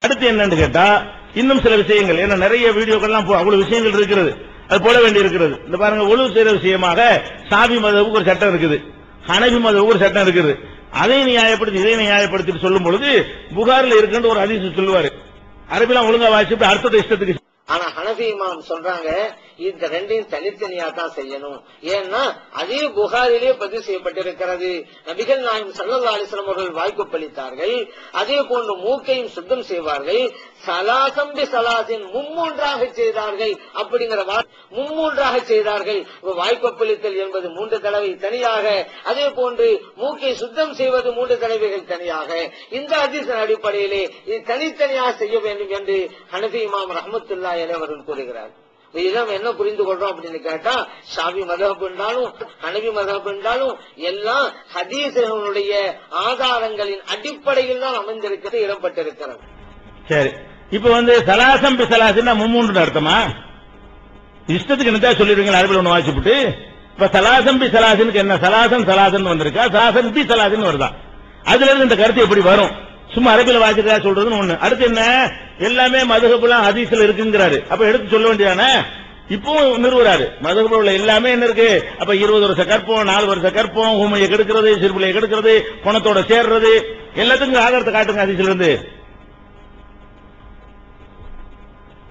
அடுத்து என்னன்னு கேட்டா இன்னும் சில விஷயங்கள், ஏன்னா நிறைய வீடியோக்கள்லாம் அவ்வளவு விஷயங்கள் இருக்கிறது, அது போட வேண்டி இருக்கிறது. இந்த பாருங்க, ஒழு செய்யற விஷயமாக ஷாஃபி மதவுக்கு ஒரு சட்டம் இருக்குது, ஹனபி மதவுக்கு ஒரு சட்டம் இருக்குது. அதை நியாயப்படுத்தி இதை நியாயப்படுத்தி சொல்லும் பொழுது புகாரில் இருக்கின்ற ஒரு ஹதீஸ் சொல்லுவாரு, அரபிலாம் ஒழுங்கா வாசிட்டு அர்த்தத்தை இஷ்டத்துக்கு. ஆனா ஹனஃபி இமாம் சொல்றாங்க இந்த ரெண்டையும் தனித்தனியா தான் செய்யணும். ஏன்னா அதே புகாரிலே பதிவு செய்யப்பட்டிருக்கிறது. நபிகள் நாயகம் ஸல்லல்லாஹு அலைஹி வஸல்லம் அவர்கள் வாய்ப்பளித்தார்கள், அதே போன்று மூக்கையும் சுத்தம் செய்வார்கள், சலாசம் பி சலாசின் மும்மூன்றாக செய்தார்கள். அப்படிங்கிற மும்மூன்றாக செய்தார்கள். வாய்ப்பளித்தல் என்பது 3 தடவை தனியாக, அதே போன்று மூக்கை சுத்தம் செய்வது 3 தடவைகள் தனியாக. இந்த ஹதீஸின் அடிப்படையிலே இது தனித்தனியாக செய்ய வேண்டும் என்று ஹனஃபி இமாம் ரஹ்மத்துல்லாஹி அலைஹி அவர்கள் கூறுகிறார். இதெல்லாம் என்ன புரிந்து கொள்றோம் அப்படின்னு கேட்டா, ஷாஃபி மதஹப் என்றாலும் ஹனபி மதஹப் என்றாலும் எல்லாம் ஹதீஸுடைய ஆதாரங்களின் அடிப்படையில் தான் அமைந்திருக்கிறது, இடம்பெற்றிருக்கிறது. சரி, இப்ப சலாசம் பி சலாசின்னா மும்மூன்று அர்த்தமா? இஷ்டத்துக்கு என்ன சொல்லிருக்கீங்க அரபில் ஒண்ணு வாசிப்புட்டு. இப்ப சலாசம் பி சலாசினுக்கு என்ன, சலாசன் சலாசன் வந்திருக்கா, சலாசன் பி சலாசின் வருதா? அதுல இருந்து இந்த கருத்து எப்படி வரும்? சும்மா அரபில வாசிக்கிறதா சொல்றதுன்னு ஒண்ணு. அடுத்து என்ன, எல்லாமே மதுஹபுலாம் ஹதீஸ்ல இருக்குங்கிறாரு, அப்ப எடுத்து சொல்ல வேண்டியதானே? இப்போ நிறுவறாரு மதுஹபுல உள்ள எல்லாமே என்ன இருக்கு, அப்ப 20 வருஷ கற்பம், 4 வருஷ கற்பம், ஊமையை கெடுக்கிறது, சிறுபிள்ளையை கெடுக்கிறது, பணத்தோட சேர்றது, எல்லாத்துக்கும் ஆதாரத்தை காட்டுங்க ஹதீஸ்ல இருந்து.